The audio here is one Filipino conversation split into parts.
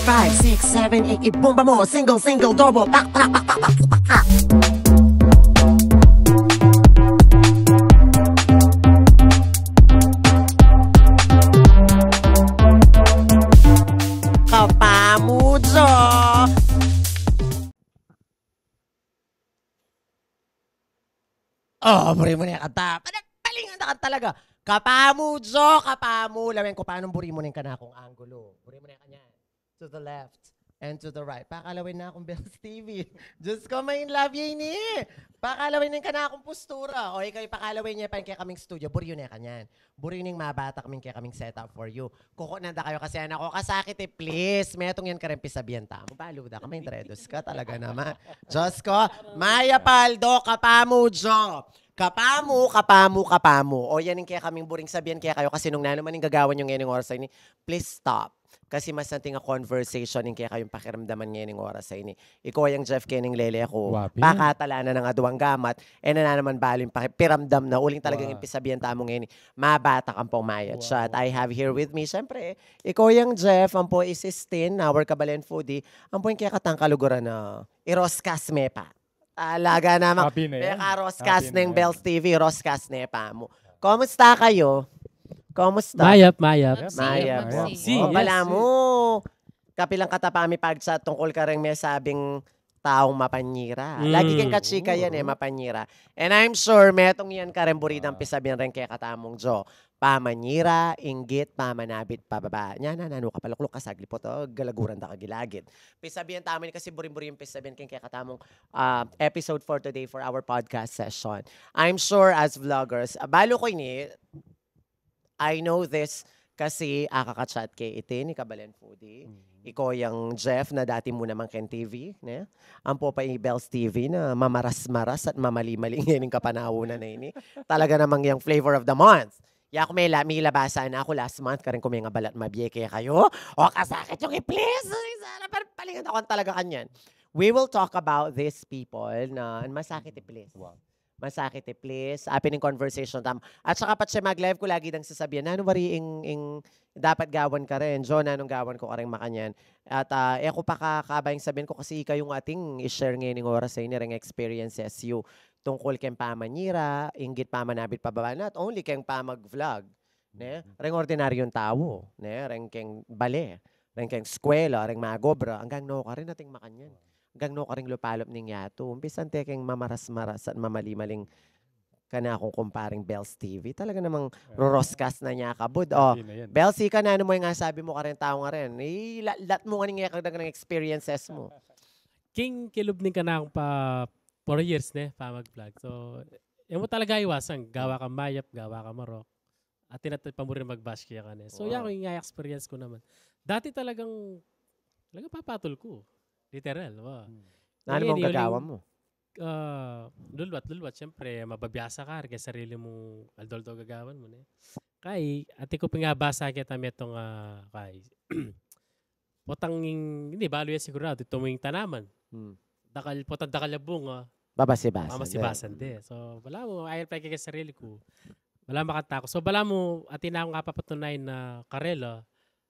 5, 6, 7, 8, ibomba mo. Single, single, double, pak, pak, pak, pak, pak, pak, pak. Kapamudzo! Oh, buri mo na yung kanta. Palingan na ka talaga. Kapamudzo, kapamu. Lawin ko paano buri mo na yung kanakong angulo. Buri mo na yung kanya. To the left and to the right. Pakalawin na akong Bells TV. Diyos ko, may love yun eh. Pakalawin na yung kanakong postura. O ikaw, pakalawin niya pa yung kaya kaming studio. Buri yun na kanyan. Buri yun yung mabata kaming kaya kaming setup for you. Kukunanda kayo kasi anak ko. Kasakit eh, please. May itong yan karempi sabihan tamo. Baluda ka, may dredos ka talaga naman. Diyos ko, Maya Paldo, kapamudzo. Kapamu, kapamu, kapamu. O yan yung kaya kaming buring sabihan kaya kayo kasi nung naman yung gagawan yung ngayon oras ay ni, please stop. Kasi mas nating a conversation yung kaya kayong pakiramdaman ngayon oras ay ni. Ikaw yung Jeff Kenning Lele ako. Pakatala na ng aduang gamat. E na naman balo yung pakiramdam na uling talagang yung pisabihan tamo ngayon. Mabata kang pong mayat siya. At I have here with me, syempre, ikaw yung Jeff, ang po isistin, our kabalen foodie, ang po yung kaya katangkaluguran na iroskas mepa. Talaga naman. Beka Roscas ng Bells TV, Roscas nepa mo. Kumusta kayo? Kumusta? Mayap. Bala mo. Kapilang katapami pagsa tungkol ka rin may sabing taong mapanyira. Lagi kang kachika yan mapanyira. And I'm sure metong yan ka rin buridang pisabihan rin kaya katamong Jo. Pamanyira, inggit, pamanabit, pababa. Nya nano ka paluklok ka sagli po to, galaguran da kagilagid. Pisabihan tamo ni kasi burin-burin pisabihan kaya katamong episode for today for our podcast session. I'm sure as vloggers, balo ko ini, I know this kasi akakachat kay iti ni Kabalen Foodie. Ikaw yung Jeff na dati mo naman Ken TV. Ne? Ang po pa yung Bells TV na mamaras-maras at mamali-mali ngayon yung kapanahon na ini. Talaga namang yung flavor of the month. Ya kung may labasan na ako last month, ka rin kung may nga balat mabiye kaya kayo. O kasakit yung i-please. Sana palingan ako talaga kanyan. We will talk about these people na masakit i-please. Wow. Masakit please. Apin yung conversation tam. At saka pat siya mag-live ko lagi nang sasabihan, ano bari ing dapat gawan ka rin. John, anong gawan ko ka rin makanyan. At ako pa kakabayang sabihin ko kasi ikaw yung ating i-share ngayon ng oras sa inyo ring experiences you tungkol kayong pamanira, inggit pamanabit pababa. Not only kayong pamag-vlog. Ne? Ring ordinaryong tao. Ne? Ring kayong bale. Ring kayong skwela. Ring magobra. Hanggang no ka rin nating makanyan. Hanggang no ka ring lupalop ng yato. Umpisan tekeng mamaras-maras at mamali-maling ka na akong kumparing Bells TV. Talaga namang roroskas na niya kabud. O, Bells, ka na ano mo yung nga sabi mo ka rin tao nga rin. Lat mo nga ng experiences mo. King kilubning ka na akong pa 4 years pa mag-vlog. So, yung mo talaga iwasan. Gawa ka mayap, gawa ka marok. At tinatay pa mo rin mag-bash kaya ka na. So, yan yung experience ko naman. Dati talagang papatol ko. Literal. Wow. Ano mong gagawa mo? Lulwat. Siyempre, mababiyasa ka. Kaya sarili mong aldoldo gagawan mo. Kay, ati ko pingabasa kita metong kay. Potanging, hindi, balo yan sigurado. Tuming tanaman. Potang dakalabong. Babasibasan. So, wala mo. Ayaw pa kaya sarili ko. Wala makatako. So, wala mo, ati na akong kapapatunay na karela.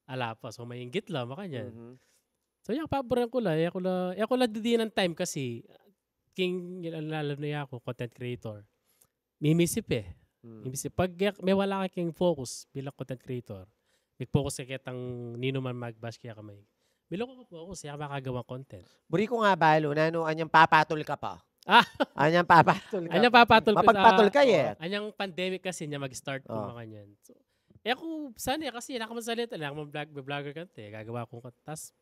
Ala pa. So, may inggit lang. Makanya. So, yung paboran ko lang. Ako lang din ng time kasi king lalo na ako, content creator. Mimisip Mimisip. Pag may wala ka king focus bilang content creator, may focus ka kitang nino man mag-bash kaya kamay. Bilang ko focus, kaya makagawang content. Buri ko nga balo na anyang papatol ka pa. Anyang papatol ka. Anyang papatol ka. Mapagpatol ka Anyang pandemic kasi niya mag-start kung makanyan. So, ako, sana kasi, nakamasalita lang, mag-vlogger ka, gagawa kong tas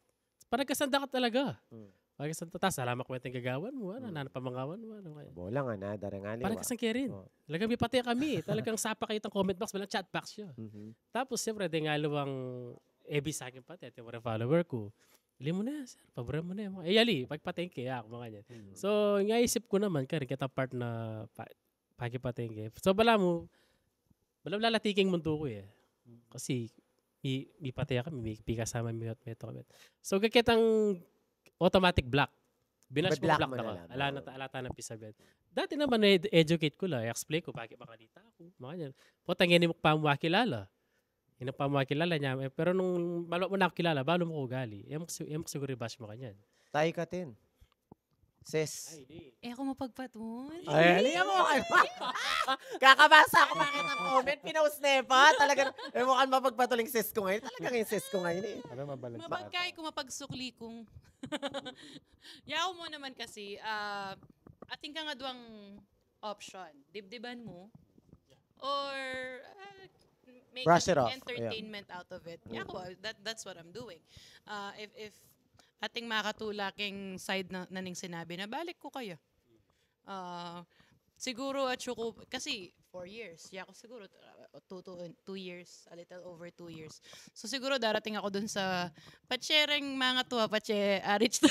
parang ka talaga. Pagkasanda, tas alamak mo yung gagawan mo, nanapamangawan mo. Bola nga na, darang parang kasangkya rin. Talagang may pati kami. Talagang sapa kayo itong comment box, walang chat box siya. Tapos, siyempre, dengalawang ebi sa akin pati, yung mga follower ko. Ili mo na, sir, paboran mo na. Yali, pagpatingke, ako mga yan. So, ngaisip ko naman, kaya kita part na pakipatingke. So, bala lalatiking mundo ko Kasi, may pati kami, may kasama may kami. So, kakitang automatic block. Binash mo block na ka. Alata ng pisabet. Dati naman, educate ko lang. I-explain ko, bakit makalita ako. Mga yan. Potangin mo pa mo kilala. Ina pa makilala niya. Pero nung balo mo na ako kilala, balo mo ko ugali. Ewan ko siguro i-bash mo kanyan. Tayo ka din. Sis. ako mapagpatun. Ay, halika mo. Kakabasa ako bakit ang comment. Pinost na pa. Talagang, mukhang mapagpatuling sis ko ngayon. Talagang yung sis ko ngayon eh. Ano mabalansa Mabagkay ko mapagsukli kong. Yaw mo naman kasi, ating ka nga duang option. Dibdiban mo. Or make Brush it off. entertainment out of it. Yeah, that's what I'm doing. If ating makatulaking side na ning sinabi na balik ko kayo. Siguro at syuko, kasi 4 years. Yeah, ako siguro 2 years, a little over 2 years. So siguro darating ako dun sa patsyereng mga tuwa, Rich.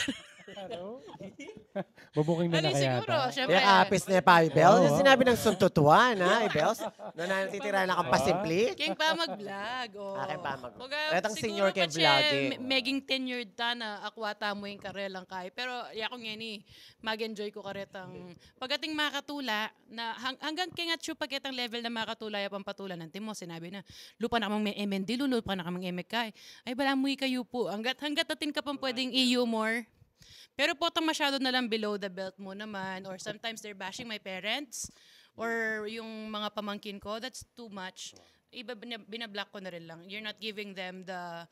Bubuking na na kaya siguro, ata. syempre. Yung apis na pa, Ibels. Oo. Yung sinabi ng suntutuan, ha, Ibels? Na natitira na kang pasimpli. King pa mag-vlog. Oh. Akin pa mag- Baga, Etang siguro senior kay pa siya, vlogging. Meging tenured ta na akwata mo yung karelang kay. Pero yako nga ni, mag-enjoy ko karetang. Pagating makatula, na hanggang kingatsu pagkitang level na makatula yung pampatula ng timo, sinabi na, lupa na kamang may MND, lupa na kamang MKay. Ay, balamuy kayo po. Hanggat atin ka pang pwedeng i-humor. Pero potang masyado na lang below the belt mo naman, or sometimes they're bashing my parents or yung mga pamangkin ko, that's too much. Iba binablock ko na rin lang. You're not giving them the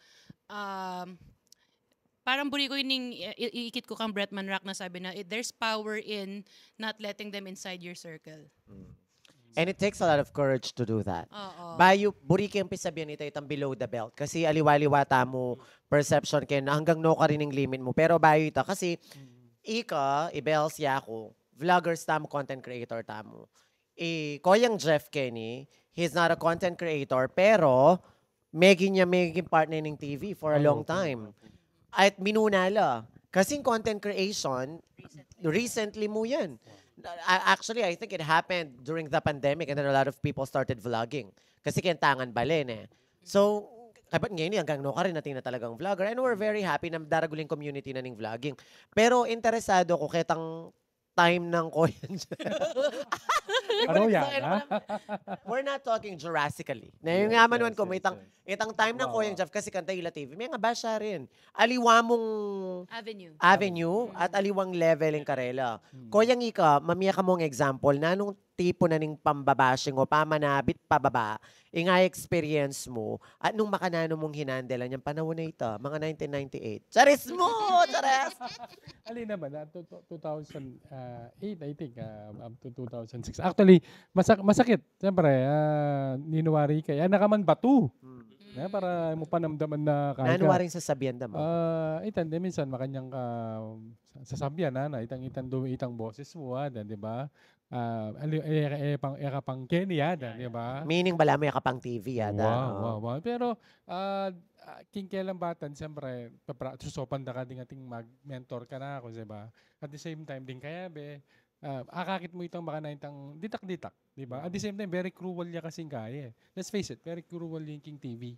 parang buri ko yung iikit ko kang Bretman Rock na sabi na there's power in not letting them inside your circle. And it takes a lot of courage to do that. Oo. Bayo, buri kayong pisabihan ito itang below the belt. Kasi aliwaliwata mo perception kayo na hanggang no ka rin yung limit mo. Pero bayo ito. Kasi ika, Ibels, Yako, vloggers tamo, content creator tamo. Koyang Jeff Kenny, he's not a content creator, pero maging partner ng TV for a long time. At minunala. Kasi content creation, recently mo yan. Actually, I think it happened during the pandemic and then a lot of people started vlogging. Kasi kintangan balen eh. So, kapat ngayon, hanggang no ka rin natin na talagang vlogger. And we're very happy na daraguling community na ning vlogging. Pero interesado ko kitang time ng Koyan. Ano yan, ha? We're not talking Jurassically. Na yung nga manuan ko, may itang time ng Koyan Jeff kasi kanta Ila TV. May nga ba siya rin? Aliwa mong avenue at aliwang level ng karela. Koyang ika, mamiya ka mong example na nung tipo na ning pambabashing o pamanabit pababa, ingay experience mo at nung makanano mong hinandelan yung panahon na ito, mga 1998. Charis mo! Charis! Alin naman, 2008, I think, up to 2006. Actually, masakit. Siyempre, ninuwari kaya nakaman batu. Para mo panamdaman na kaya. Nanuwaring sasabihan na mo. Itan, minsan makanyang sasabihan na itang boses mo, di ba? Pang Kenny, di ba? Meaning bala mo yung kapang TV, yada. Wow. Pero, king kailang batan, siyempre, susopan na ka din ating mag-mentor ka na ako, di ba? At the same time, din kaya, akakit mo itong baka na itang ditak-ditak, di ba? At the same time, very cruel niya kasing kaya. Let's face it, very cruel yung King TV.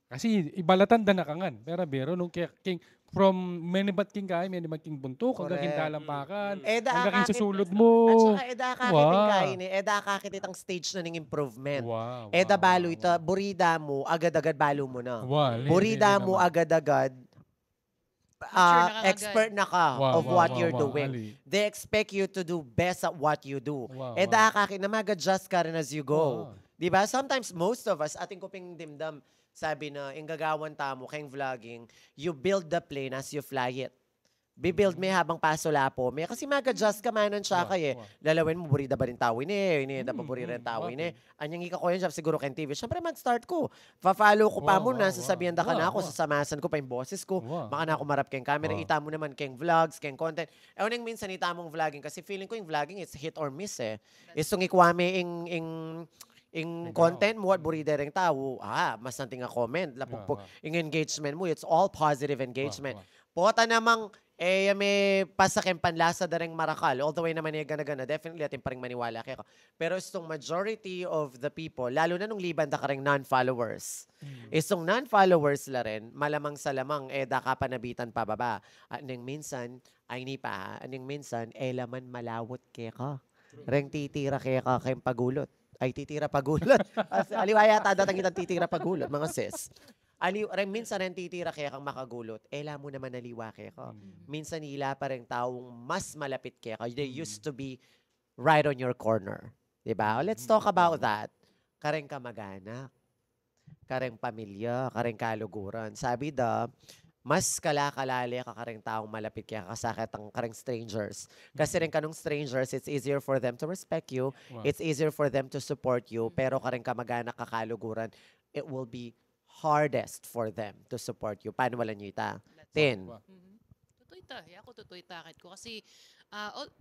Kasi ibalatan da na kangan. Pero nung king, from menibat king kaya, menibat king buntok, hanggang hindalampakan, hanggang king susulod mo. At saka eda kakit itang stage na ng improvement. Eda balo ito, burida mo, agad-agad balo mo na. Burida mo agad-agad, expert na ka of what you're doing. They expect you to do best at what you do. Eda kakit na mag-adjust ka rin as you go. Diba? Sometimes, most of us, ating kuping dimdam, sabi na, ingagawan tamo, kayong vlogging, you build the plane as you fly it. Bibuild may habang pasula po. May kasi mag-adjust ka manon siya kay lalawin mo, burida ba rin tawin eh. Dapat burida rin tawin eh. Anyang ika ko yan siya, siguro kay TV. Siyempre mag-start ko. Pa-follow ko pa muna, sasabihan da ka na ako, sasamasan ko pa yung boses ko. Baka na ako marap kayong camera. Ita mo naman kayong vlogs, kayong content. Ewan yung minsan ita mong vlogging kasi feeling ko yung vlogging is hit or miss eh. Isong ikwame in content mo at burida rin tao, mas nanting nga comment, lapugpog, yung engagement mo, it's all positive engagement. Pota namang, may pasakin panlasa da rin marakal, all the way naman yung gana-gana, definitely atin pa rin maniwala kayo. Pero itong majority of the people, lalo na nung liban da ka rin non-followers, itong non-followers la rin, malamang sa lamang, da ka panabitan pababa. At nang minsan, minsan, laman malawot kaya ka. Reng titira kaya ka kayong pagulot. Ay, titira pagulot. Aliwaya yata datang itang titira pagulot, mga sis. Minsan rin titira kaya kang makagulot. Ela mo naman naliwa kaya ka. Minsan nila pa rin taong mas malapit kaya ka. They used to be right on your corner. Diba? Let's talk about that. Kareng kamag-anak. Kareng pamilya. Kareng kaluguran. Sabi mas kalakalali ka kareng taong malapit kaya kasakit ang kareng strangers. Kasi rin kanong strangers, it's easier for them to respect you. Wow. It's easier for them to support you. Pero kareng kamag-anak kakaluguran, it will be hardest for them to support you. Paano wala nyo ita? Tin. Tutoy ta. Ako tutoy takit ko. Kasi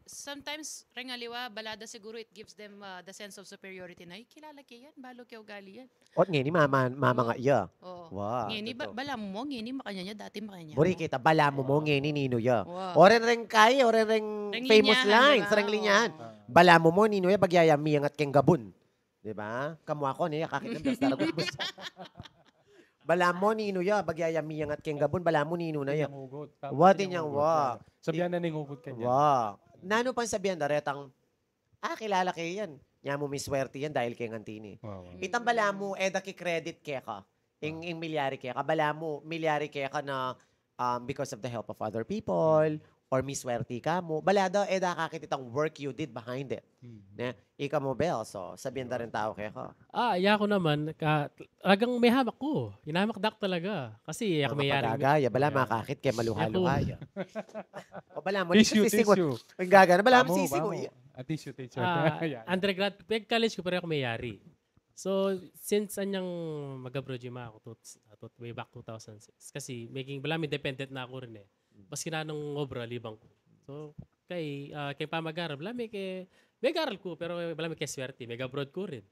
sometimes, rengaliwa, balada siguro it gives them the sense of superiority na, kilala kayo yan, balo kayo ugali yan. Ot ngini mama nga iya. Oo. Wow. Ngini, totoo. bala mo, ngini makanya niya, dati makanya Buri mo. kita, bala mo ngini nino ya. Wow. Oren ring kaya, oren ring Reng famous linyahan, lines, diba? reng linyahan. Oo. Bala mo nino ya, bagyayami ang at keng gabon. Diba? Kamu ako niya, kakit ng basta ragot mo. Bala mo nino ya, bagyayami ang at keng gabon, bala mo nino na ya. Wa din yang wa. Sabihan na ningugot ka niya. Wa. Nano pang sabihan daretang, kilala kayo yan. Nya mo may swerte yan dahil kay ngantini. Wow. Itang bala mo, daki credit kaya ka. Ing milyari kaya ka. Bala mo, milyari kaya ka na because of the help of other people, or miswerte ka mo. Balada, kakit itang work you did behind it. Na, ika mo, Bel. So, sabihan na rin tao kaya ka. Ako naman, talagang may hamak ko. Hinahamak dak talaga. Kasi ako may yari. Pagagaya, bala makakit kaya maluha-luhaya. O bala mo, Tissue. Ang gagana, bala mo sisi mo. Tissue. Yan. Undergrad, college ko pero ako may yari. So, since anyang mag-abroad yung mga ako, way back 2006. Kasi, bala may dependent na ako rin eh. Baski na nung obra, libang ko. So, kay pamag-aral, bala may garal ko, pero bala may swerte, may abroad ko rin.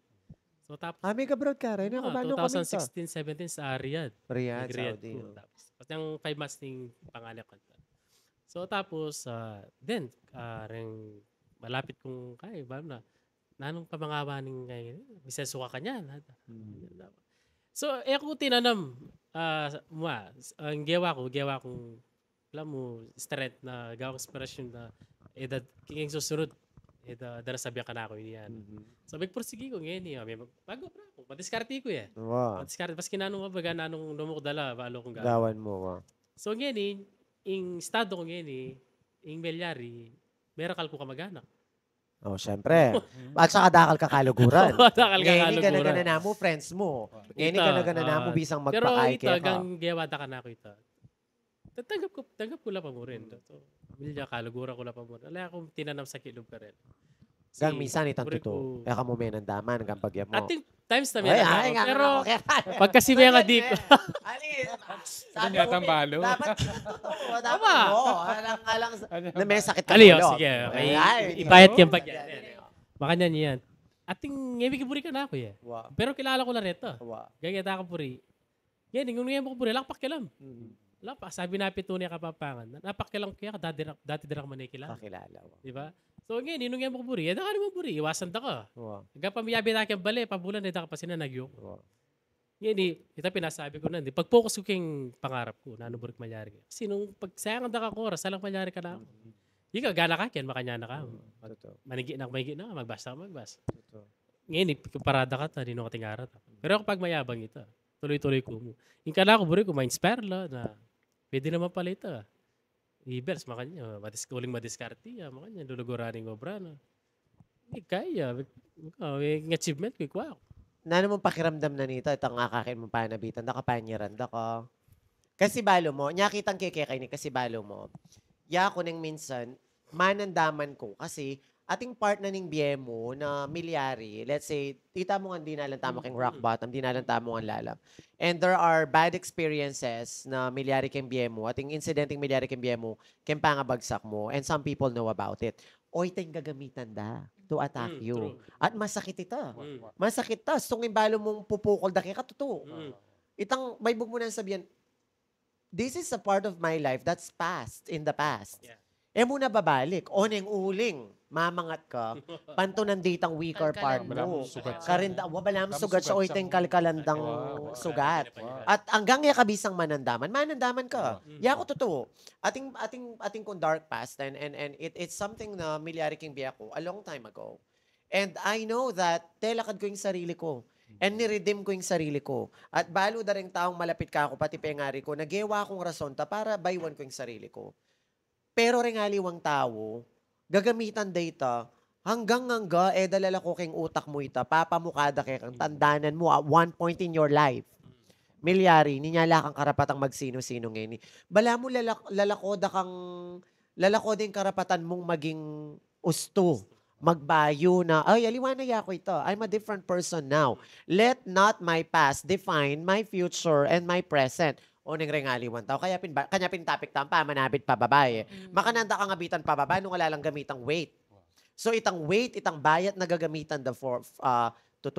So, tapos, may abroad ka rin. Ako, balo ka 2016-17 sa Riyadh. Riyadh, Nag-Riyadh Saudi. ko. Tapos yung 5 months ng pangalan ko. So, tapos, rin, malapit kong nanong pamangawaning ngayon, bisa suka ka niyan. So, ako tinanam, ang gawa kong, alam mo, strength na gawang inspirasyon na, kiking susunod, darasabihan ka na ako yan. So, magpursigi ko ngayon, bago pa ako, madiskarte ko yan. Wow. Madiskarte, baski nanong numukdala, balo kong gawin. Gawan mo, wow. So, ngayon, yung estado ko ngayon, yung Melyari, meron ko kamag-anak. Oh, syempre. At saka dakal ka kaluguran. Dakal ka Ngayon ka kaluguran. na mo, friends mo. Ngayon ka na mo, bisang Pero magpakaay ito, kaya ka. hanggang gewada ka na ako ito. Tanggap ko lang pa mo rin. Milya kaluguran ko lang pa mo rin. Wala akong tinanam sa kilog ka rin. Gang minsan itang totoo. Kaya ka mo may nandaman, hanggang pagya mo. At times na meron ako. Pero pag pag kasi may nga di ko. Sabi yata ang balo. Dapat totoo. Dapat Tama. mo. Alang na may sakit ka Aliyo, ulo. sige. Ay, Ibayat yung pagyan. Makanya niyan. At yung ngibig puri ka na ako eh. Wow. Pero kilala ko na rito. Wow. Gagata ka puri. Yan, yung ngibig ko puri, lakpak ka lang. Lapak, sabi na pito niya kapapangan. Napakilang kaya ka, dati dirak manikila. Kakilala. Wow. Di ba? So, ngayon, inong yan mo puri. Yan ka naman puri. Iwasan ta ka. Wow. Hanggang pamiyabi na kang bali, pabulan na ka pa sinanagyo. Wow. Ngayon, ito pinasabi ko na. Pag-focus ko kayong pangarap ko, nanuburik malyari. Kasi nung pagsayangan na ka oras, salang malyari ka na ako. Ikaw, gana ka, kyan, makanya na ka. Totoo. Manigi na, magbasa ka, magbasa. Totoo. Ngayon, parada ka ta, dino ka tingarat. Pero ako pag mayabang ito, tuloy-tuloy ko mo. Yung kana ko, buri ko, ma-inspire la na pwede naman pala ito. Ibers, makanya, uling madiskarte, makanya, luluguraning obra na. Kaya, may achievement ko, wow. Nano mong pakiramdam na nito, itang akakin mong panabitan, nakapanyiran ka. Kasi balo mo, nyakitang kekekay ni kasi balo mo, ya ko nang minsan, manandaman ko, kasi ating part na ning biye mo na milyari, let's say, tita mo nga di nalang tamo kang rock bottom, di nalang tamo ang lalam. And there are bad experiences na milyari kang biye mo, ating incidenting milyari kang biye mo, kang pangabagsak mo, and some people know about it. Oy, tayong gagamitan da to attack you. True. At masakit ito. Masakit ta. Sung imbalo mong pupukol da kaya ka, totoo. Itang, may bug mo na sabihin, this is a part of my life that's past, in the past. Yeah. Muna babalik. Oneng uling. Mamangat ka. Panto nanditang weaker part Wala mo. mong sugat sa- Karinda, wabalam Wala mong sugat sa sugat oiteng sa- kalkalandang Wow. sugat. Wow. At hanggang ya kabisang manandaman ka. Ya ko totoo. Ating kung dark past and it's something na milyari king biya ko a long time ago. And I know that telakad ko yung sarili ko. And ni-redeem ko yung sarili ko. At balo da rin taong malapit ka ako, pati pengari ko, nagewa akong rason ta para baywan ko yung sarili ko. Pero ringaliwang tao, gagamitan data, hanggang dalala ko keng utak mo ita, papamukada kay kang tandanan mo at one point in your life. Milyari, ninyala kang karapatang magsino-sino ngayon. Bala mo lalako din karapatan mong maging usto. Magbayo na, ay, aliwanag ako ito. I'm a different person now. Let not my past define my future and my present. O ning ringaliwan tao. Kanya pintapik tampa, manabit pa babae. Makananda ka ngabitan pa babae nung wala lang gamitang weight. So itang weight, itang bayat na gagamitan to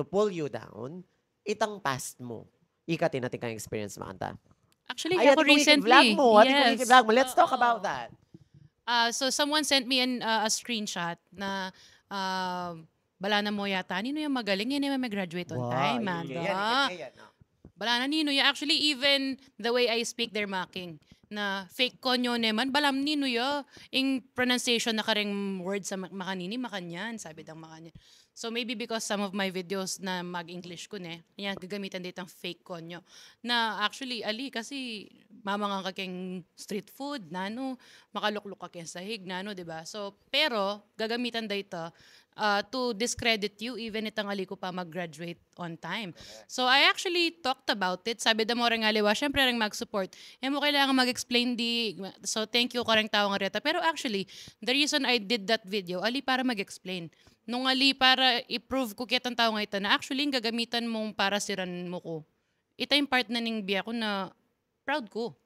pull you down, itang past mo. Ikatin natin kang experience makanta. Actually, Ay, ako recently. Vlog mo. Let's talk about that. So someone sent me a screenshot na bala na mo yata. Nino yung magaling? Yan yung may graduate on time. Yan. Bala na nino yung. Actually, even the way I speak, they're mocking. Na fake konyo naman. Balam nino yung. Yung pronunciation na kareng word sa makanini, makanyan. Sabi dang makanyan. So maybe because some of my videos na mag-English ko yan gagamitan dito ang fake konyo. Na actually, ali, kasi mamangang ka keng street food, nano, makalukluk ka keng sahig, nano, diba? So, pero, gagamitan dito to discredit you, even itang ali ko pa mag-graduate on time. So, I actually talked about it. Sabi da mo rin aliwa, syempre rin mag-support. Mo kailangan mag-explain so thank you ka rin tao nga reta. Pero actually, the reason I did that video, ali para mag-explain. Nung ali para i-prove ko kitang tao nga ito na actually, gagamitan mong para siran mo ko. Ito yung part na ning biya ko na proud ko.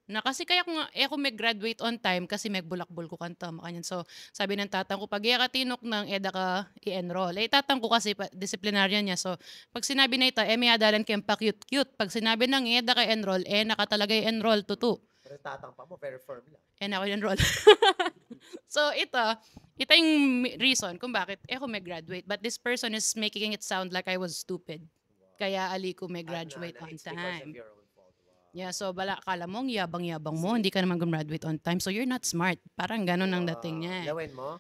Na kasi kaya ako mag-graduate on time kasi magbulakbol ko kanta makanyan. So, sabi ng tatang ko, pag tinok ng EDA ka i-enroll. Tatang ko kasi disciplinaryan niya. So, pag sinabi na ito, may adalan kayong pa-cute-cute. Pag sinabi ng EDA ka enroll, naka talaga i-enroll, tutu. Pero tatang pa mo, very firm lang. Ako enroll. So, ito yung reason kung bakit ako mag-graduate. But this person is making it sound like I was stupid. Kaya ali ko mag-graduate on time. Yeah, so akala mo, yabang-yabang mo, hindi ka naman gumraduate on time, so you're not smart. Parang ganun ang dating niya. Lawin mo?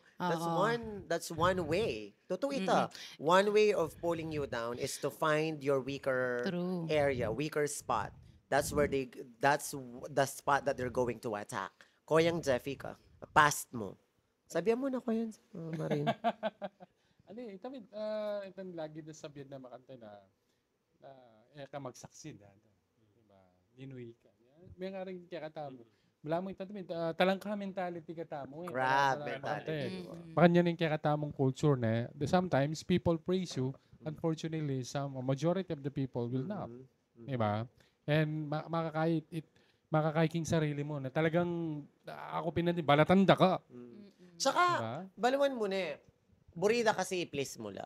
That's one way. Totoo ito. One way of pulling you down is to find your weaker area, weaker spot. That's the spot that they're going to attack. Koyang Jeffy ka, past mo. Sabihan mo na ko yan, Marin. Ito lagi na sabihan na makanta na ka mag-succeed. Dinuwi ka. May nga rin kaya katamo. Wala mo ito, talangka mentality katamo. Crab mentality. Baka yan yung kaya katamong culture na. Sometimes, people praise you. Unfortunately, majority of the people will not. Diba? And makakaiking sarili mo na talagang ako balatanda ka. Saka, baluan mo na burida kasi i-please mo lang.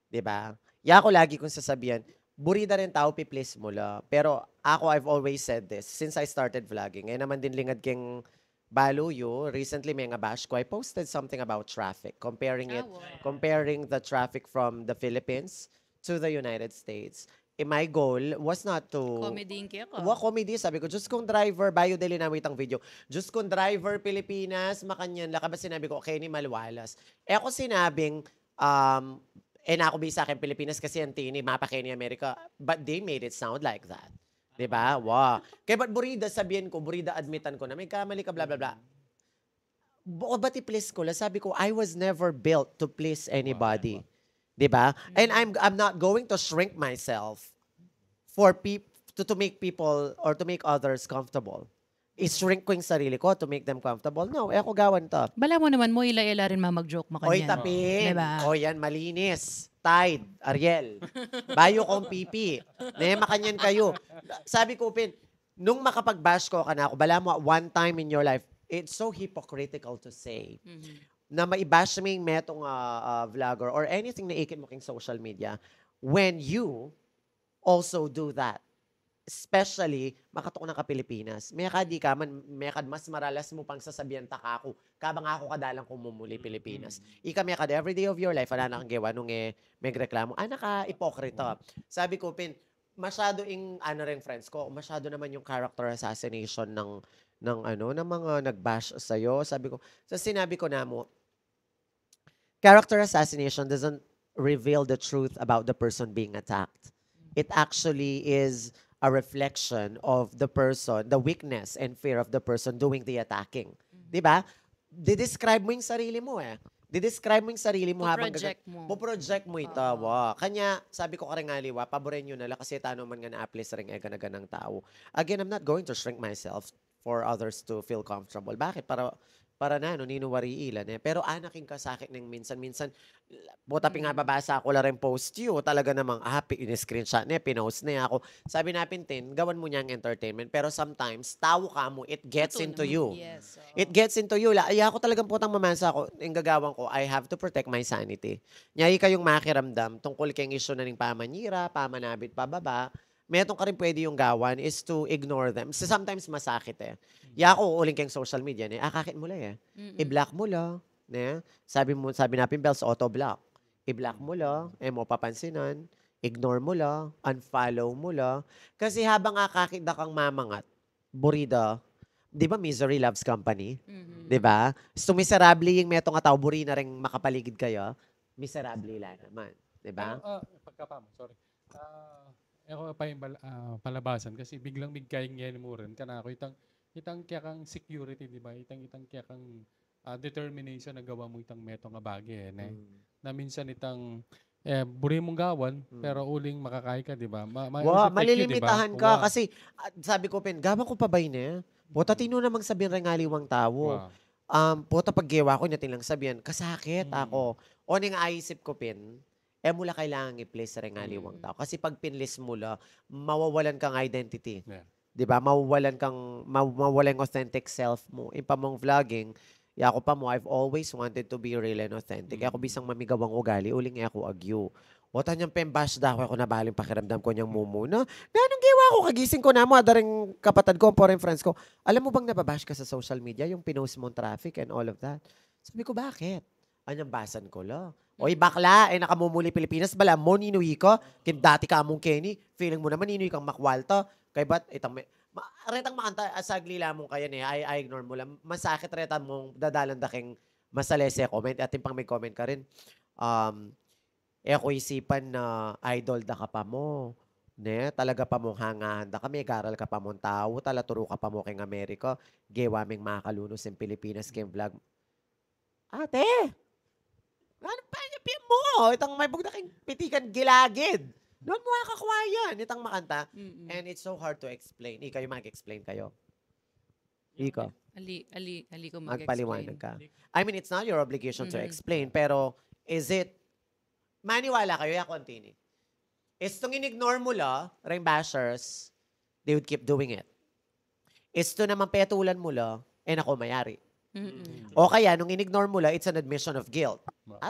Diba? Ako lagi kong sasabihan, burida rin tao, pi-please mo lang. Pero ako, I've always said this since I started vlogging. Ngayon naman din lingad keng baluyo. Recently, may nga bash ko. I posted something about traffic, comparing the traffic from the Philippines to the United States. My goal was not to... Comedy ko. Comedy. Sabi ko, just kung driver, bayo dili na ang video. Just kung driver Pilipinas, makanyan, lakabas sinabi ko, okay, ni Malwalas. Ako sinabing, na ako sa akin Pilipinas kasi ang tini, mapake ni Amerika. But they made it sound like that. Diba? Wow. Kaya ba't burida sabihin ko, burida admitan ko na may kamali ka, blah, blah, blah. Ba't i-please ko? Sabi ko, I was never built to please anybody. Diba? And I'm not going to shrink myself for to make people or to make others comfortable. I-shrink ko yung sarili ko to make them comfortable. No, ako gawan to. Bala mo naman mo, ila-ila rin mamag-joke makanyan. Oy, tapin. Diba? O yan, malinis. Tide, Ariel. Bayo kong pipi. Makanyan kayo. Sabi ko, Pin, nung makapag-bash ko ka na ako, bala mo, one time in your life, it's so hypocritical to say na maibash mo yung metong vlogger or anything na ikit mo king social media when you also do that. Especially, makatok na ka Pilipinas. May mas maralas mo pang sasabihan takako. Kabang ako kadalang kumumuli Pilipinas. Ika may every day of your life, wala na kang gawa nung may reklamo. Naka-ipokrito. Sabi ko, Pin, masyado ring friends ko, masyado naman yung character assassination ng mga nag-bash sa'yo. Sabi ko, sinabi ko na mo, character assassination doesn't reveal the truth about the person being attacked. It actually is a reflection of the person, the weakness and fear of the person doing the attacking. Di ba? Didescribe mo yung sarili mo eh. Didescribe mo yung sarili mo habang Project mo. Puproject mo ito. Wow. Kanya, sabi ko ka rin nga, Liwa, paborin nyo nila kasi tano man nga na-applis ring ega na ganang tao. Again, I'm not going to shrink myself for others to feel comfortable. Bakit? Para na, no, ninuwari ilan eh. Pero anaking ka sa akin ng minsan, buta nga babasa ako lang rin post you, talaga namang, in-screenshot niya, pinost niya ako. Sabi natin, gawan mo niyang entertainment. Pero sometimes, tao ka mo, it gets Totoo into naman. you. Yes. It gets into you. Ay, ako talagang putang mamasa ako, yung gagawang ko, I have to protect my sanity. Nyay kayong makiramdam, tungkol kayong issue na ng pamanira, pamanabit, pababa, metong ka rin pwede yung gawan is to ignore them. So sometimes masakit eh. Ako, uling kayong social media, akakit mo lang eh. I-block mo lang. Sabi natin, Bells, auto-block. I-block mo lang, mo papansinan, ignore mo lang, unfollow mo lang. Kasi habang akakit na kang mamangat, burida, di ba misery loves company? Di ba? So miserable yung metong nga tao, buri na rin makapaligid kayo, miserable lang naman. Di ba? Pagkapa mo, sorry. Ako pa yung palabasan kasi biglang bigkayang yan mo rin. Kana ako itang kaya kang security, di ba? Itang kaya kang determination na gawa mo itang metong nga bagay. Na minsan itang buri mong gawan, pero uling makakay ka, di ba? Malilimitahan ka. Kasi sabi ko, gawa ko pa ba yun eh? Puta, tino namang sabihin rin ngaliwang tao. Puta, paggewa ko niya tilang sabihin, kasakit ako. O ning aisip ko, mula kailangan i-place sa ngaliwang tao. Kasi pag pinlist mo la, mawawalan kang identity. Yeah. Di ba? Mawawalan authentic self mo. Ipa mong vlogging, ako pa mo, I've always wanted to be real and authentic. Ako bisang mamigawang ugali, uling ako agyo. O tanyang pembash da ako nabaling pakiramdam ko niyang mumuna. Anong giwa ko? Kagising ko na mo, adaring kapatid ko, foreign friends ko. Alam mo bang nababash ka sa social media? Yung pinost mong traffic and all of that. Sabi ko, bakit? Anyang basan ko la. Oy, bakla, nakamumuli Pilipinas, bala mo, ninuwi ko. Dati ka mong Kenny, feeling mo naman, ninuwi kang makwalta. Kay ba't, retang makanta, asagli lamong kaya I ignore mo lang. Masakit retang mong dadalan daking masalese comment. At pang may comment ka rin. Ako isipan na idol da ka pa mo. Talaga pa mong hangahan da ka. May garal ka pa mong tao. Talaturo ka pa mo keng Amerika. Gewaming makalunos ng Pilipinas keng vlog. Ate! Ano pa niya mo? Itang may bugdaking pitikan gilagid. Doon mo kakakuha yan. Itang makanta. And it's so hard to explain. Ikaw yung mag-explain kayo. Ikaw. Ali ko mag-explain. Magpaliwanag ka. I mean, it's not your obligation to explain. Pero, is it, maniwala kayo, Antini. Is itong in-ignore mo la, ring bashers, they would keep doing it. Is ito naman petulan mo la, ako mayari. O kaya, nung in-ignore mo lang, it's an admission of guilt.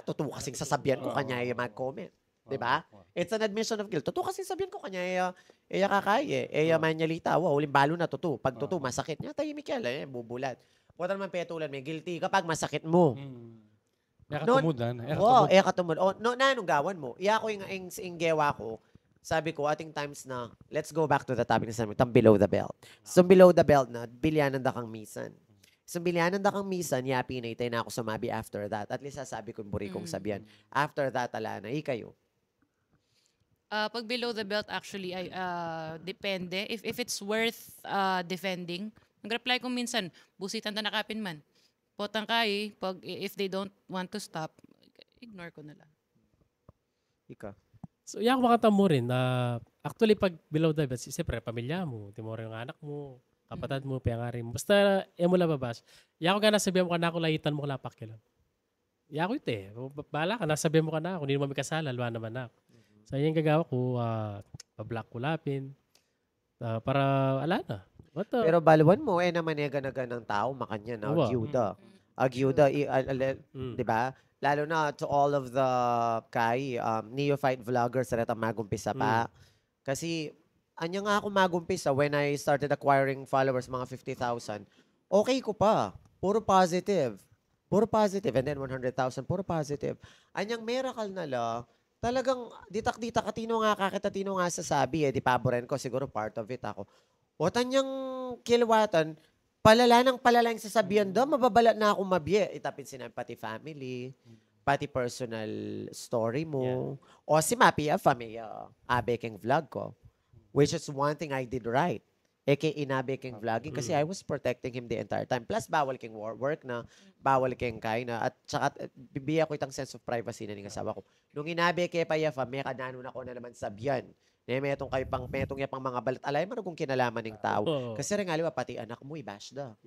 Totoo kasing sasabihan ko kanya yung mag-comment. Diba? It's an admission of guilt. Totoo kasing sabihan ko kanya kakay manyalita. Wow, uling balo na totoo. Pag totoo, masakit niya. Tahimik yan, bubulat. Puta naman petulan, may guilty kapag masakit mo. Katumudan. Katumud. Anong gawan mo? Iya ko yung gewa ko. Sabi ko, ating times na, let's go back to the topic na sabi, itang below the belt. So, below the belt na, bilyanan da kang misan. So, bilyanan da kang misan, yapi na itay na ako sumabi after that. At least sasabi ko yung buri kong sabihan. After that, ala na, kayo. Pag below the belt, actually, depende. If it's worth defending, nag-reply ko minsan, busitan ta nakapin man. Potang kay, if they don't want to stop, ignore ko na lang. Ika. So, yung makata mo rin na actually pag below the belt, siyempre, pamilya mo, timore yung anak mo, kapatid mo, piyangarin mo. Basta, mo lababas. Yako ka nasabihan mo ka na ako, layitan mo ka lapak kailan. Yako ite. Bala ka, nasabihan mo ka na ako. Hindi naman may kasala, luwa naman ako. So, yung gagawa ko, pa-block ko lapin. Para, ala na. Pero baluan mo, naman ganaga ng tao, makanya na, agyuda. Diba? Lalo na to all of the neophyte vloggers na magumpisa pa. Kasi, anya nga ako magumpisa when I started acquiring followers, mga 50,000. Okay ko pa. Puro positive. And then 100,000, puro positive. Anyang miracle na la, talagang ditak-ditak katino nga kakita, nga sasabi di paboren ko, siguro part of it ako. O tanyang kilwatan, palala yung sasabihan daw, mababala na ako mabye. Itapin sinabi pati family. pati personal story mo. O si Mapi Famia, abeking vlog ko. Which is one thing I did right. Eke inabeking vlogging kasi I was protecting him the entire time. Plus, bawal king work na, bawal king kain na, at saka bibiya ko itang sense of privacy na ng asawa ko. Nung inabeke pa yafa, may kananon ako na naman sabyan. Metong kayo pang metong ya pang mga balat. Alay mo na kung kinalaman ng tao. Kasi ringaliwa, pati anak mo, i-bash da.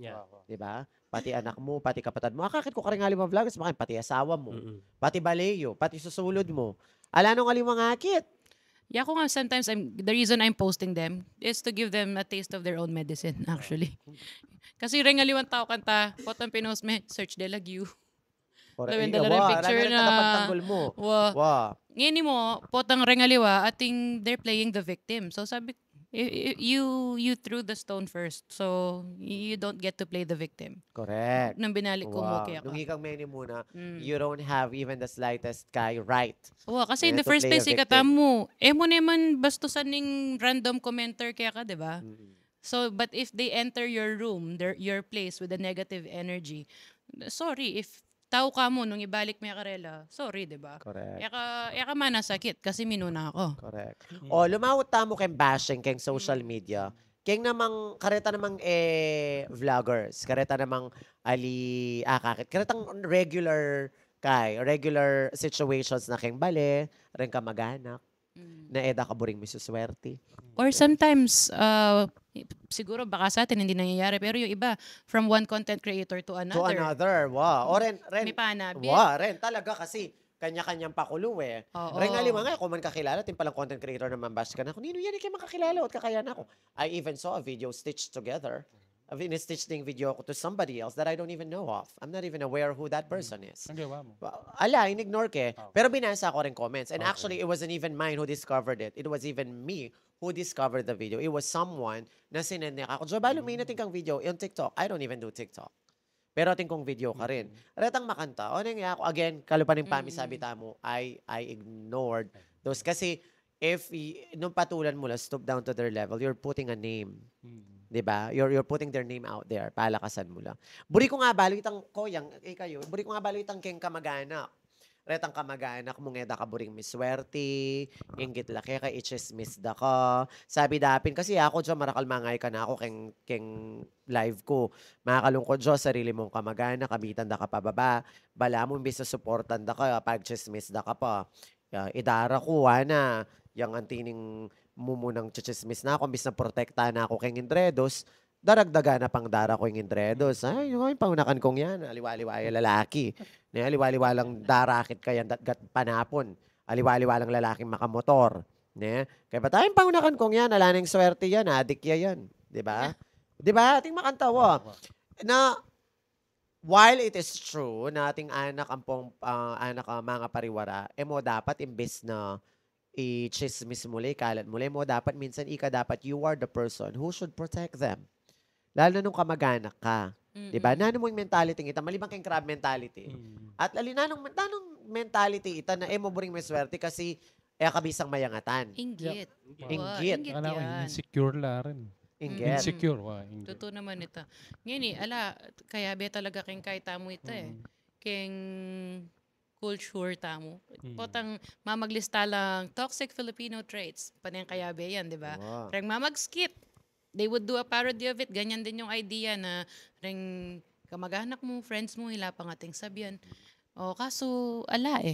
Diba? Pati anak mo, pati kapatid mo. Akakit ko ka ringaliwa vloggers, pati asawa mo. Pati baleyo, pati susulod mo. Ala nung aling mga akit. Yeah, ko nga sometimes the reason I'm posting them is to give them a taste of their own medicine, actually. Kasi ringaliwan tao kanta, potong pinost me, search de lagyu. Lawin dala ng picture na, ngayon mo, potong ringaliwa, ating they're playing the victim. So sabi, you threw the stone first, so you don't get to play the victim. Correct. Nang binalik ko mo kaya ka. Nung ikang meni muna, you don't have even the slightest right. Kasi in the first place, ikata mo, mo naman bastusan ng random commenter kaya ka, di ba? So, but if they enter your room, your place with a negative energy, sorry, if tao ka mo nung ibalik mo yung karela, sorry, di ba? Correct. Eka man nasakit kasi minuna ako. Correct. O, lumawot tamo keng bashing, keng social media. Keng namang, kareta namang vloggers. Kareta namang kakit. Karetang regular situations na keng bale, rin ka mag-anak, na eda ka buring misuswerte. Or sometimes, siguro baka sa atin hindi nangyayari, pero yung iba, from one content creator to another. To another, wow. O ren, may panabit. Wow, ren, talaga kasi, kanya-kanyang pakulo eh. Ren nga nga, kung man kakilala, tin palang content creator na mambash ka na, kung nino yan, kayo makakilala, at kakayan ako. I even saw a video stitched together. In-stitched ng video ko to somebody else that I don't even know of. I'm not even aware who that person is. Ang gawa mo? In-ignore ke. Pero binasa ko rin comments. And actually, it wasn't even mine who discovered it. It was even me who discovered the video. It was someone na sinend niya ako. Jobalo, may natin kang video on TikTok. I don't even do TikTok. Pero ating kong video ka rin. Retang makanta. O nga ako, again, kalupaning pami sabi tamo, I ignored those. Kasi, nung patulan mo lang, stoop down to their level, you're putting a name. Diba? You're putting their name out there. Palakasan mo lang. Buri ko nga balo itang koyang, kayo, buri ko nga balo itang keng kamag-anak. Retang kamag-anak mong eda ka buring miswerte, inggit laki ka, i-chismis da ka. Sabi dapin, kasi ako dyan, marakal mangay ka na ako keng live ko. Makakalungkod dyan, sarili mong kamag-anak, kabitan da ka pababa. Bala mo, imbis na supportan da ka, pag-chismis da ka pa. Idara ko, na, yung antining mumunang chichismis na ako, imbis na protekta na ako keng Indredos, daragdaga na pang dara ko yung Indredos. Ay, yung paunakan kong yan, aliwaliwa ay lalaki. Aliwaliwa lang darakit kayan gat panapon. Aliwaliwa lang lalaking makamotor. Kaya ba tayong paunakan kong yan, alaning swerte yan, adik yan. Diba? Diba? Ating makantawa. Na, while it is true na ating anak mga pariwara, mo dapat imbes na i-chismis muli, kalat muli mo, dapat minsan dapat you are the person who should protect them. Lalo na nung kamag-anak ka. Diba? Nanong mo yung mentality ita, malibang kang crab mentality. At nanong mentality ita na mo buring may swerte kasi kabisang mayangatan. Inggit. Inggit. Insecure la rin. Insecure. Totoo naman ito. Ngayon kaya be talaga keng kahit tamo ito keng culture tamo. Potang mamaglista lang toxic Filipino traits. Panayang kayabe yan, di ba? Reng mamag-skit. They would do a parody of it. Ganyan din yung idea na reng kamag-anak mo, friends mo, hila pang ating sabihan. Kaso, Saka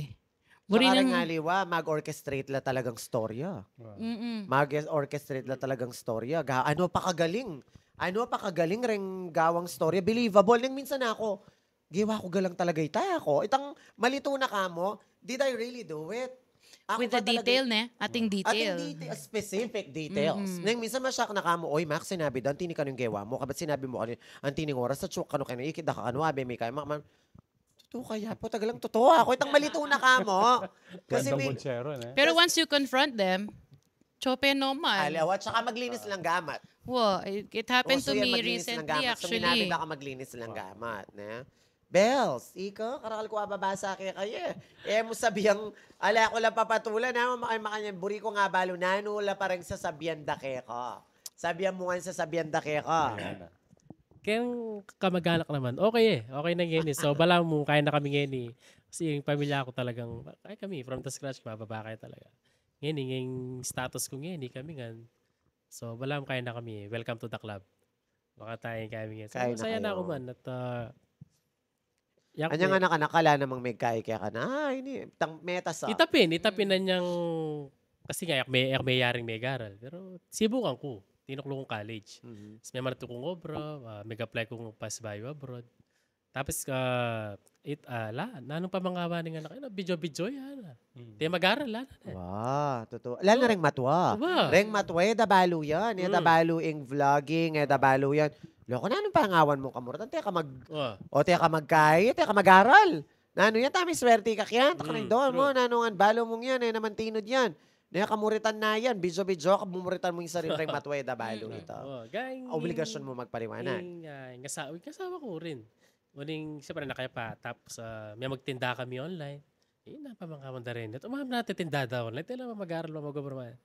rin nga liwa, mag-orchestrate la talagang storya. Mag-orchestrate la talagang storya. Ano pa kagaling ring gawang storya. Believable. Nang minsan ako, giwa ko galang talaga ako. Itang malito na ka mo, did I really do it? Ako with the detail, ating detail. Specific details. Nang minsan masyak na ka mo, oy, Max, sinabi daw, antini ka nung gawa mo. Kabat sinabi mo, antining oras, sa chuk, kano ikida ka, abe, may kaya, totoo kaya po, tagalang totoo ako. Itang malito na ka mo. Kasi pero once you confront them, chope normal. Alawa, tsaka maglinis lang gamat. It happened to me recently, actually. So, minabi ka maglinis lang gamat. Bells, ikaw, karakal ko ababasa kayo. Mo sabihang, ala ko lang papatulan, makanya, buri ko nga balo, nanula parang sasabihan da kayo. Sabihan mo nga sasabihan da kayo. Kaya kamag-anak naman, okay okay na ngeni. So, bala mo, kaya na kami ngeni. Kasi yung pamilya ko talagang, ay kami, from the scratch, mababa kayo talaga. Ngeni, yung status ko ngeni, kami nga. So, bala mo, kaya na kami. Welcome to the club. Baka tayo kami ngeni. So, Kaya na masaya na ako kayo. man. At, yak Anyang anak kala namang may kaya ka na. Ini, metas itapin na niyang, kasi nga, may yaring may garal. Pero, sibukan ko. Tinuklo kong college. Tapos may marato kong obra, mag-apply kong pass bio abroad. Tapos, nanong pa mga awaning anak, video yan. Di mag-aral, Wow, totoo. Lalo na ring matwa. Diba? Ring matwa, dabalo yan. Dabalo ing vlogging, dabalo yan. Loko, nanong pangawan mo kamuratan? Teka teka magkaya, teka mag-aral. Nano yan, tami swerte ka kyan. Takanay doon mo, nanongan, balo mong yan, naman tinod yan. Naya kamuritan na yan. Bidyo, kamuritan mo yung sarili ring matwa, dabalo ito. Obligasyon mo magpaliwanag. Kasama ko rin. Uling, siyempre nakaya pa. Tapos, may magtinda kami online. Napamangkamanda rin. At umaham natin tinda daw online. Tila mag-aaral mo, mag-obrama.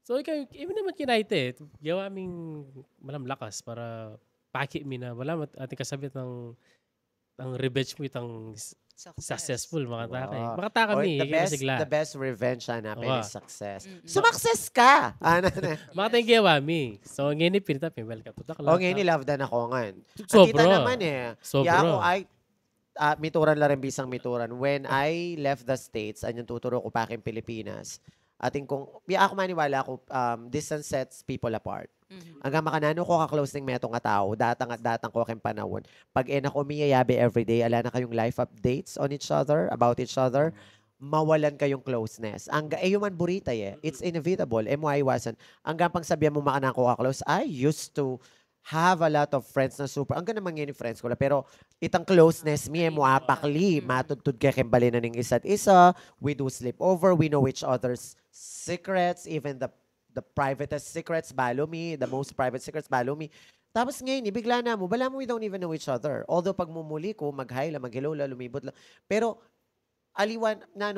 So, even naman kinaite, gawa aming malamlakas para paki mi na wala ating kasabit ng revenge mo itang successful makataka mi the best revenge is success. Sumakses ka. Makatang gawa mi. So ngini pinita welcome to the club. Ngini love dan ako ngan. Sobra. Kita naman Sobra. Ako mituran la rin bisang mituran. When I left the States, anyang tuturo ko pa aking Pilipinas. Ating kung ako maniwala ko distance sets people apart. Hanggang makanano ko ka-close ng metong tao, datang ko aking panahon. Pag ko miyayabi everyday, ala na kayong life updates on each other, about each other, mawalan kayong closeness. Human burita it's inevitable. Maiwasan. Hanggang pang sabihan mo makanang ko ka-close, I used to have a lot of friends na super. Ang ganang mga friends ko la. Pero itang closeness mo apakli. Matudtud kaya kembali na ng isa't isa. We do sleepover. We know each other's secrets. Even the privatest secrets, balo me. The most private secrets, balo me. Tapos ngayon, bigla na mo, bala mo, we don't even know each other. Although pag mumuli ko, mag-hi la, mag-hello la, lumibot la. Pero, aliwan, na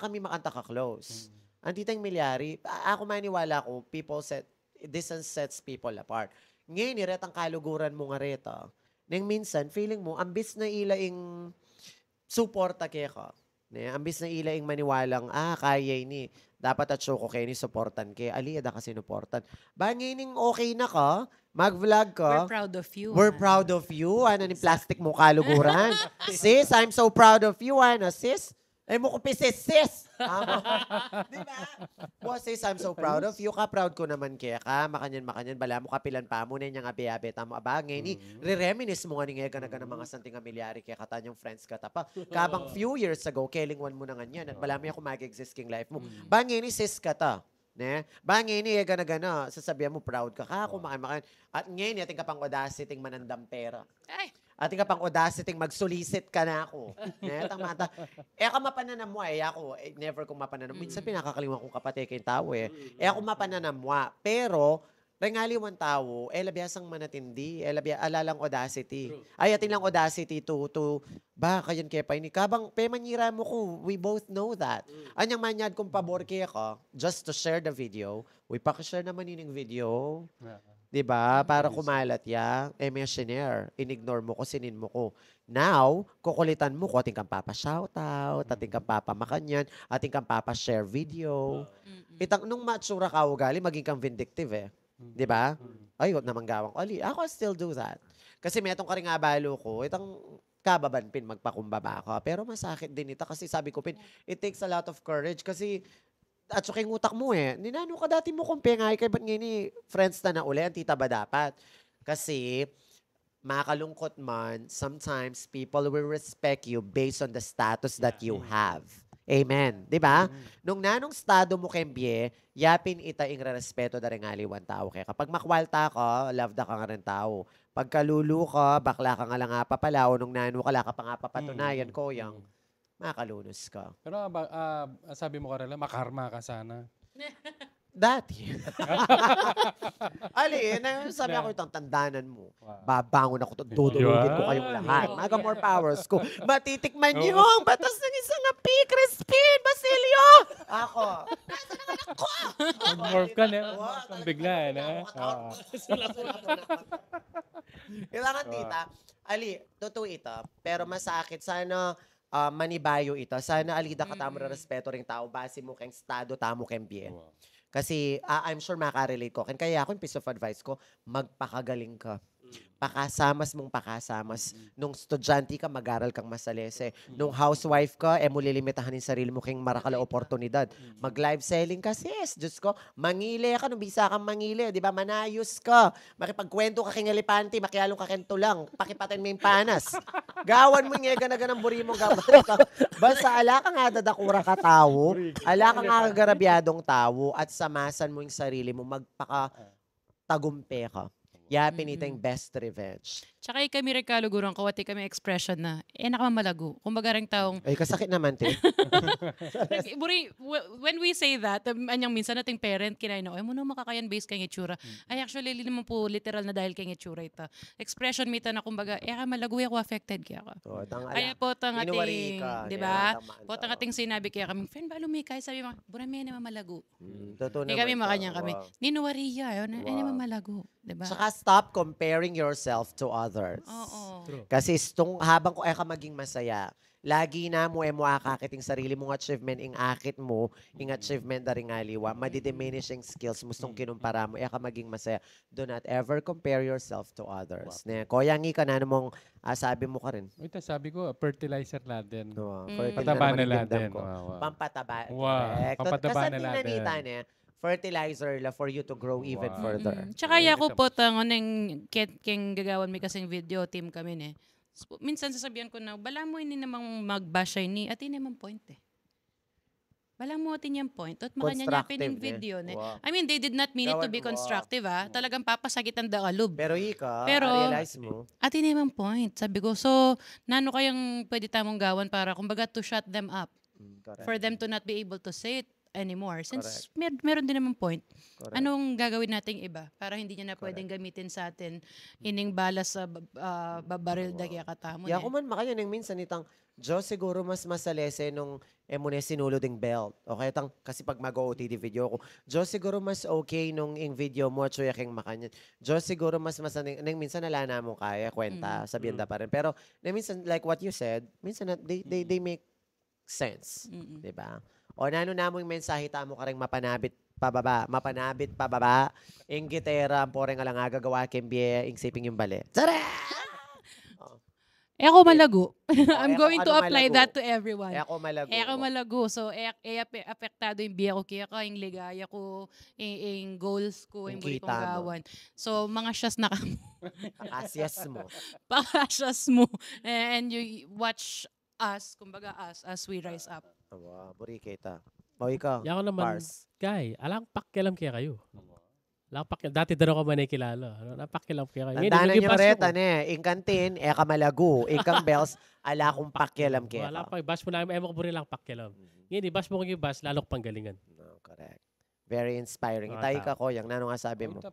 kami makanta ka-close. Antitang milyari, ako maniwala ko, distance sets people apart. Ngayon, retang kaluguran mo nga reta. Nang minsan, feeling mo, ambis na ilaing suporta kaya ka. Ambis na ilaing maniwalang, kaya ni. Dapat at show ko kayo ni supportan kay Ali, ada kasi suportan. Bangining okay na ka, mag-vlog ka. We're proud of you. We're proud of you. Ano ni plastic mo kaluguran? Sis, I'm so proud of you. Sis? Ay mo ko sis. Diba? Sis, I'm so proud of you. Proud ko naman kaya ka. Makanyan. Bala mo kapilan pa mo na niyang abe-abe. Tamo abangay ni. Re-reminis mo nga ni nga ng mga santing amilyari kaya katanyang friends ka tapa. Kabang few years ago, kelingwan mo na nga yan. At bala mo yung mag-exist king life mo. Bangay ni sis ka ta. Bangay ni gana-gana. Sasabihan mo proud ka. Kumakan. At ngayon, ating kapang audacity manandang pera. Ay! Ating kapang audacity mag-solicit ka na ako. Mata. Ako mapananam mo ako. Never kong mapananam. Minsan pinakakaliwan kong kapatid kayong tao ako mapananam mo. Pero, Rengaliwan tao, labiasang manatindi, alalang audacity. True. Ay, atin lang audacity to kayan kaya pa ini. Kabang, manira mo ko, we both know that. Anyang manyad kong pabor kaya ka, just to share the video, we pakishare naman yung video. Diba? Para kumalat ya, may shinare. Inignore mo ko, sinin mo ko. Now, kukulitan mo ko, ating kang papa-shoutout, ating kang papa-makanyan, ating kang papa-share video. Itang, nung matsura ka ugali, maging kang vindictive Diba? Ay, naman gawang oli. Ako still do that. Kasi may itong karingabalo ko, itang kababanpin, magpakumbaba ako. Pero masakit din ito kasi sabi ko, it takes a lot of courage kasi at suking utak mo ninano ka dati mo kung pengay kay ba't ngayon friends na uli, ang tita ba dapat? Kasi, makakalungkot man, sometimes people will respect you based on the status that you have. Amen. Diba? Nung nanong estado mo kembye, yapin ita ing respeto da rin aliwan tao. Kaya kapag makwalta ka, love da ka nga rin tao. Pagkalulu ka, bakla ka nga lang pala, o nung nano ka, laka pa nga papatunayan ko, yung makalunos ka. Pero sabi mo ka rin, makarma ka sana. Dati. Sabi ako itong tandanan mo. Babangon ako, dudulugin ko kayong lahat. Maga more powers ko. Matitikman niyo ang batas ng isang api, Crispin, Basilio! Ako. Morph ka na. Ang bigla, Kailangan, tita. Ali, totoo ito. Pero masakit. Sana manibayo ito. Sana alida ka tamo na respeto ring tao. Base mo keng estado, tamo keng bien. Kasi I'm sure makarelate ko. Kaya ako, yung piece of advice ko, magpakagaling ka. Pakasamas mong pakasamas. Nung estudyante ka, mag-aral kang masalese. Nung housewife ka, mo lilimitahan yung sarili mo kayong marakala oportunidad. Mag-live selling ka, sis. Diyos ko, mangile ka. Nung bisa kang mangile, di ba? Manayos ka. Makipagkwento ka king elepante, makialong ka kento lang. Pakipatin mo yung panas. Gawan mo yung ganaganang buri mo. Basta ala ka nga dadakura ka tao. Ala ka nga garabyadong tao. At samasan mo yung sarili mo. Magpaka-tagumpe ka. Yapin ito yung best revenge. Tsaka kami rekalugurang kawati kami expression na, nakamamalago. Kumbaga rin taong, Kasakit naman, te. when we say that, anyang minsan nating parent, kinain na, mo na makakayan base kay itsura. Ay, actually, hindi naman po literal na dahil kay itsura ito. Expression mita na kumbaga, malago ako affected kaya ka. Kaya po tang ating, di ba? Po tang ating sinabi kaya kami, friend, balo may kaya sabi mo, burami na mamalago. Kami makanyang kami, ninuwariya, naman malago. Diba? Saka stop comparing yourself to others. Oo. Kasi habang ko ka maging masaya, lagi na mo akakiting sarili mong achievement, ing akit mo, ing achievement na rin aliwa, madidiminishing skills mo, itong kinumpara mo, ka maging masaya. Do not ever compare yourself to others. Koyangi ka na namang sabi mo ka rin. Ito sabi ko, fertilizer natin. Pataba na natin. Pampataba. Pampataba na natin. Fertilizer for you to grow even further. Tsaka ako po, nang keng gagawan may kasing video team kami minsan sasabihan ko na, bala mo ini namang mag-bash ni, at ini namang point Bala mo atin yung point. At makanya yung video Wow. I mean, they did not mean it to be constructive Talagang papasagit ang dakalub. Pero realize mo. At ini namang point. Sabi ko, so, nano kayang pwede tamong gawan para, kumbaga, to shut them up. For them to not be able to say it anymore. Since meron din naman point, anong gagawin nating iba para hindi niya na pwedeng gamitin sa atin ining balas sa babaril da kaya katamo. Ako man makanya nang minsan itang Diyos siguro mas masalese nung emune sinulo ding belt. Okay, kasi pag mag-OOTD video ko, Diyos siguro mas okay nung ing video mo at suya keng makanya. Diyos siguro mas nang minsan nalana mo kaya kwenta, sabihin da pa rin. Pero nang minsan, like what you said, minsan they make sense. Diba? O nano namong mensahe tamo ka rin mapanabit pababa, ing gitera, ang poreng alang agagawa kembye, ing siping yung bali. Tara! Ako malago. I'm going to apply that to everyone. Ako malago. Ako malago. So, apektado yung biya ko kaya ka, yung ligaya ko, yung goals ko, yung buli kong gawan. So, mga syas na ka mo. Pakasyas mo. Pakasyas mo. And you watch us, kumbaga us, as we rise up. Buri kita. Ikaw. Yan ko naman, Guy, alang pakialam kaya kayo. Dati daw ako man ay kilala. Napakialam kaya kayo. Tandaan nyo reta ing kantin, ka malago. Ikang bells, ala kong pakialam kaya ka. Wala pa, bash mo na, mo ko lang pakialam. Ngayon, bash mo kong yung bash, lalo ko panggalingan. Correct. Very inspiring. Itay ka ko, yung nano nga sabi mo.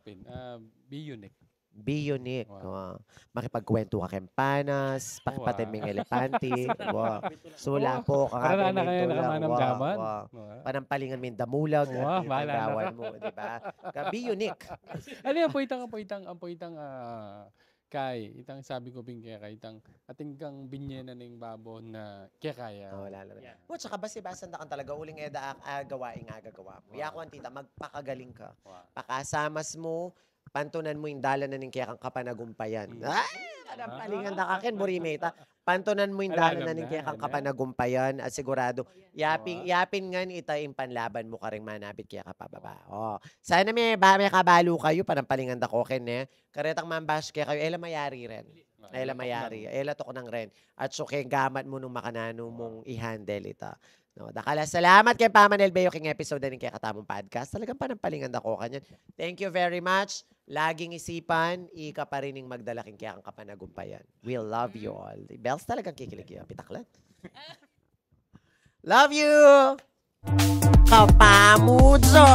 Be unique. Be unique. Makipagkwento ka kempanas, pakipatiming elepante. Sula po, kakabining tulang. Panampalingan min damulag. Pagawan mo, di ba? Be unique. Ano yung poitang kay, itang sabi ko bing kaya itang ating kang binyena ng babo na kaya. Wala lang. Tsaka basi-basan na kan talaga uling agawaing agagawa mo. Ako ang tita, magpakagaling ka. Pakasamas mo, pantunan mo yung dalan na ning kaya kang kapanagumpayan. Palingan da kakin, burimeta. Pantunan mo yung dalan na ning kaya kang kapanagumpayan at sigurado, yapin nga ita yung panlaban mo ka rin manabit kaya kapababa. Sana may kabalo kayo, panampalingan da kokin karetang mambash kaya kayo, mayari rin. Mayari. To ko nang rin. At so kaya gamat mo nung makanano mong i-handle ita. Dakala, salamat kay Pamanel Bayo king episode na rin kaya katamong podcast. Talagang panampalingan ako kanyan. Thank you very much. Laging isipan, ika pa rin yung magdala king kaya kang kapanagumpayan. We'll love you all. Bells talagang kikilig yun. Pitaklan. Love you! Kapamudzo!